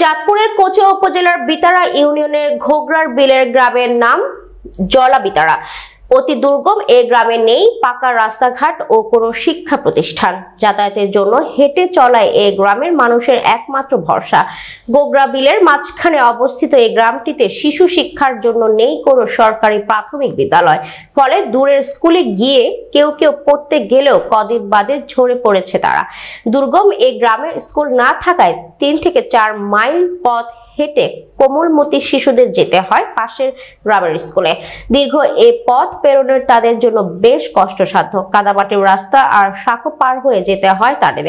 চাঁদপুরের কোচুয়া উপজেলার বিতারা ইউনিয়নের ঘোগরার বিলের গ্রামের নাম জলা বিতারা। অতি দুর্গম এই গ্রামে নেই পাকা রাস্তাঘাট ও কোনো শিক্ষা প্রতিষ্ঠান। যাতায়াতের জন্য হেঁটে চলায় এই গ্রামের মানুষের একমাত্র ভরসা। গোগরা বিলের মাঝখানে অবস্থিত এই গ্রামটিতে শিশু শিক্ষার জন্য নেই কোনো সরকারি প্রাথমিক বিদ্যালয়। ফলে দূরের স্কুলে গিয়ে কেউ কেউ পড়তে গেলেও কদিন বাদে ঝরে পড়েছে তারা। দুর্গম এই গ্রামে স্কুল না থাকায় 3 থেকে 4 মাইল পথ হেঁটে কোমলমতি শিশুদের যেতে হয় পাশের গ্রামের স্কুলে। দীর্ঘ এই পথ পেরোনোর তাদের জন্য বেশ কষ্টসাধ্য। কাদামাটির রাস্তা আর শাখো পার হয়ে যেতে হয় তাদের।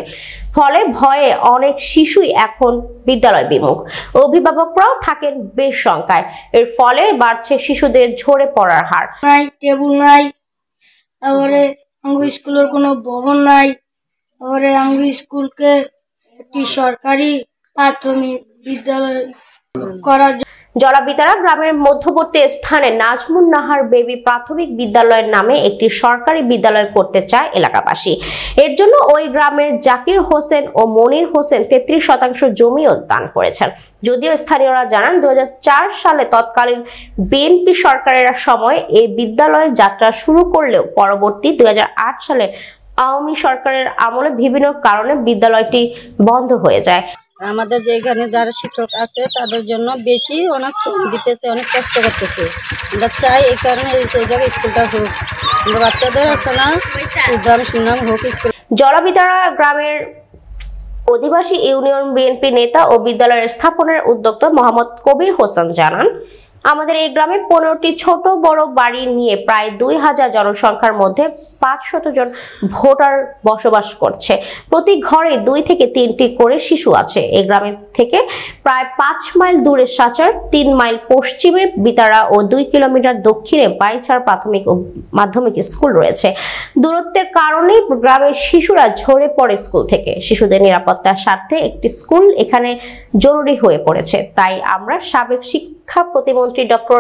ফলে ভয়ে অনেক শিশুই এখন বিদ্যালয় বিমুখ। অভিভাবকরাও থাকেন বেশ শঙ্কায়। এর ফলে বাড়ছে শিশুদের ঝরে পড়ার হার। নাই টেবিল নাই, তারপরে আমাদের স্কুলের কোনো ভবন নাই, তারপরে আমাদের স্কুলকে একটি সরকারি প্রাথমিক বিদ্যালয় করার জলা বিতারা গ্রামের মধ্যবর্তী স্থানে নাজমুন নাহার বেবি প্রাথমিক বিদ্যালয়ের নামে একটি সরকারি বিদ্যালয় করতে চায় এলাকাবাসী। এর জন্য ওই গ্রামের জাকির হোসেন ও মনির হোসেন 33% জমিও দান করেছেন। যদিও স্থানীয়রা জানান 2004 সালে তৎকালীন বিএনপি সরকারের সময় এই বিদ্যালয়ের যাত্রা শুরু করলেও পরবর্তী 2008 সালে আওয়ামী সরকারের আমলে বিভিন্ন কারণে বিদ্যালয়টি বন্ধ হয়ে যায়। আমাদের যে এখানে যারা শিক্ষক আছে তাদের জন্য বেশি অনেক শ্রম দিতেছে, অনেক কষ্ট করতেছে। আমরা চাই এই কারণে এই জায়গায় স্কুলটা হোক, আমরা বাচ্চাদের আছে না সুনাম হোক স্কুল। জলা বিতারা গ্রামের অধিবাসী ইউনিয়ন বিএনপি নেতা ও বিদ্যালয়ের স্থাপনের উদ্যোক্তা মোহাম্মদ কবির হোসেন জানান, আমাদের এই গ্রামে 15টি ছোট বড় বাড়ি নিয়ে প্রায় 2000 জনসংখ্যার মধ্যে 500 জন ভোটার বসবাস করছে। প্রতি ঘরে 2 থেকে 3টি করে শিশু আছে। এই গ্রামের থেকে প্রায় 5 মাইল দূরে সাচার, 3 মাইল পশ্চিমে বিতারা ও 2 কিলোমিটার দক্ষিণে বাইছার প্রাথমিক ও মাধ্যমিক স্কুল রয়েছে। দূরত্বের কারণে গ্রামের শিশুরা ঝরে পড়ে স্কুল থেকে। শিশুদের নিরাপত্তার স্বার্থে একটি স্কুল এখানে জরুরি হয়ে পড়েছে। তাই আমরা সাবেক শিক্ষা প্রতিমন্ত্রী ডক্টর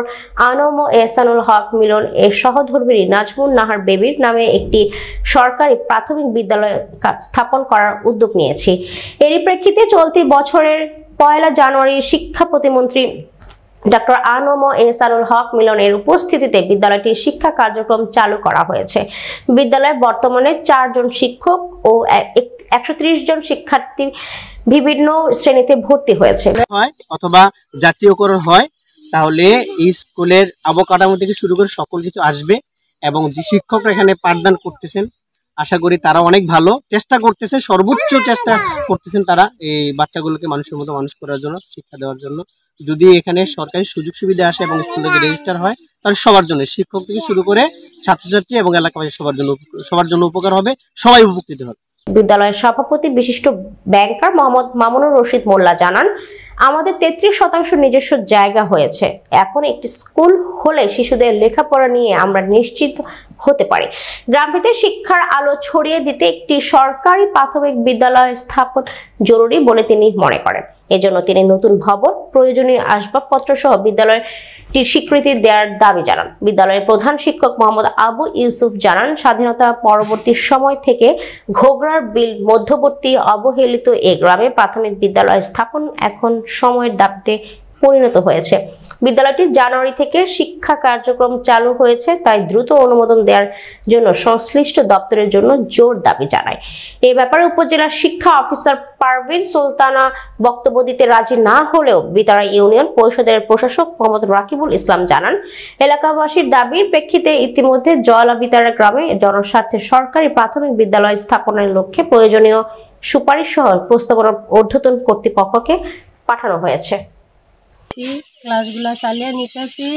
আনম এহসানুল হক মিলন এর সহধর্মিণী নাজমুন নাহার বেবির নামে একটি সরকারি প্রাথমিক বিদ্যালয় স্থাপন করার উদ্যোগ নিয়েছি। এরই প্রেক্ষিতে চলতি বছরের 1 জানুয়ারি শিক্ষা প্রতিমন্ত্রী ডক্টর আনম এহসানুল হক মিলনের উপস্থিতিতে বিদ্যালয়টির শিক্ষা কার্যক্রম চালু করা হয়েছে। বিদ্যালয়ে বর্তমানে 4 জন শিক্ষক ও 130 জন শিক্ষার্থী বিভিন্ন শ্রেণীতে ভর্তি হয়েছে। অথবা জাতীয়করণ হয় তাহলে এই স্কুলের অবকাঠামো থেকে শুরু করে সকল কিছু আসবে এবং যে শিক্ষকরা এখানে পাঠদান করতেছেন আশা করি তারা অনেক ভালো চেষ্টা করতেছে, সর্বোচ্চ চেষ্টা করতেছেন তারা এই বাচ্চাগুলোকে মানুষের মতো মানুষ করার জন্য, শিক্ষা দেওয়ার জন্য। যদি এখানে সরকারি সুযোগ সুবিধা আসে এবং স্কুলে রেজিস্টার হয় তাহলে সবার জন্য, শিক্ষক থেকে শুরু করে ছাত্রছাত্রী এবং এলাকাবাসী সবার জন্য উপকার হবে, সবাই উপকৃত হবে। বিদ্যালয়ের সভাপতি বিশিষ্ট ব্যাংকার মোহাম্মদ মামুনুর রশিদ মোল্লা জানান, আমাদের 33% নিজস্ব জায়গা হয়েছে। এখন একটি স্কুল হলে শিশুদের লেখাপড়া নিয়ে আমরা নিশ্চিত হতে পারি। গ্রামটিতে শিক্ষার আলো ছড়িয়ে দিতে একটি সরকারি প্রাথমিক বিদ্যালয় স্থাপন জরুরি বলে তিনি মনে করেন। এজন্য তিনি নতুন ভবন, প্রয়োজনীয় আসবাবপত্র সহ বিদ্যালয়টির স্বীকৃতি দেওয়ার দাবি জানান। বিদ্যালয়ের প্রধান শিক্ষক মোহাম্মদ আবু ইউসুফ জানান, স্বাধীনতা পরবর্তী সময় থেকে ঘোগরার বিল মধ্যবর্তী অবহেলিত এ গ্রামে প্রাথমিক বিদ্যালয় স্থাপন এখন সময়ের দাবিতে পরিণত হয়েছে। বিদ্যালয়টি জানুয়ারি থেকে শিক্ষা কার্যক্রম চালু হয়েছে, তাই দ্রুত অনুমোদন দেওয়ার জন্য সংশ্লিষ্ট দপ্তরের জন্য জোর দাবি জানায়। এই ব্যাপারে উপজেলা শিক্ষা অফিসার পারভিন সুলতানা বক্তব্য দিতে রাজি না হলেও বিতারা ইউনিয়ন পরিষদের প্রশাসক মোহাম্মদ রাকিবুল ইসলাম জানান, এলাকাবাসীর দাবির প্রেক্ষিতে ইতিমধ্যে জলা বিতারা গ্রামে জনস্বার্থে সরকারি প্রাথমিক বিদ্যালয় স্থাপনের লক্ষ্যে প্রয়োজনীয় সুপারিশ সহ প্রস্তাবনা ঊর্ধ্বতন কর্তৃপক্ষকে পাঠানো হয়েছে। ক্লাসগুলা চালিয়ে নিতেছি।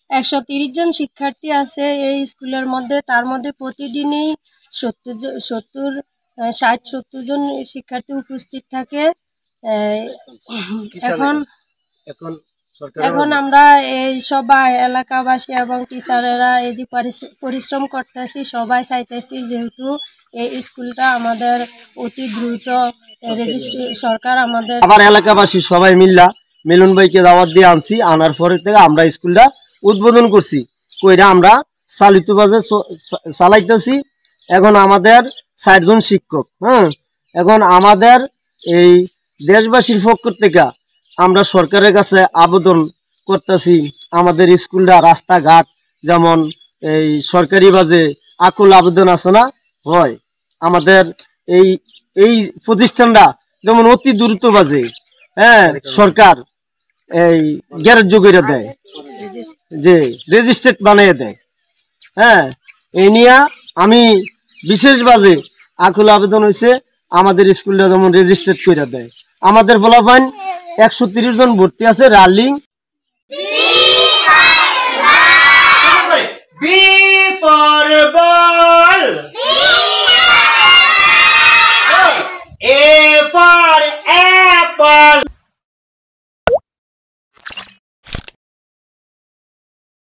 130 জন শিক্ষার্থী আছে এই স্কুলের মধ্যে। তার মধ্যে প্রতিদিনই 60-70 জন শিক্ষার্থী উপস্থিত থাকে। এখন আমরা এই সবাই এলাকাবাসী এবং টিচারেরা এই যে পরিশ্রম করতেছি, সবাই চাইতেছি যেহেতু এই স্কুলটা আমাদের অতি দ্রুত সরকার আমাদের আবার এলাকাবাসী সবাই মিলন ভাইকে দাওয়াত দিয়ে আনছি। আনার পরে থেকে আমরা স্কুলটা উদ্বোধন করছি, কইরা আমরা চালিত বাজে চালাইতেছি। এখন আমাদের 60 জন শিক্ষক, এখন আমাদের এই দেশবাসীর পক্ষ থেকে আমরা সরকারের কাছে আবেদন করতেছি, আমাদের স্কুলটা রাস্তাঘাট যেমন এই সরকারি বাজে আকুল আবেদন আছে না হয়, আমাদের এই এই প্রতিষ্ঠানটা যেমন অতি দ্রুত বাজে, হ্যাঁ, সরকার এই গ্যারেজ করে দেয়, যে রেজিস্ট্রেট বানিয়ে দেয়। হ্যাঁ, এই নিয়ে আমি বিশেষভাবে আকুল আবেদন হয়েছে আমাদের স্কুলটা যেমন রেজিস্ট্রেট করে দেয়। আমাদের ফলাফল 130 জন ভর্তি আছে, রানিং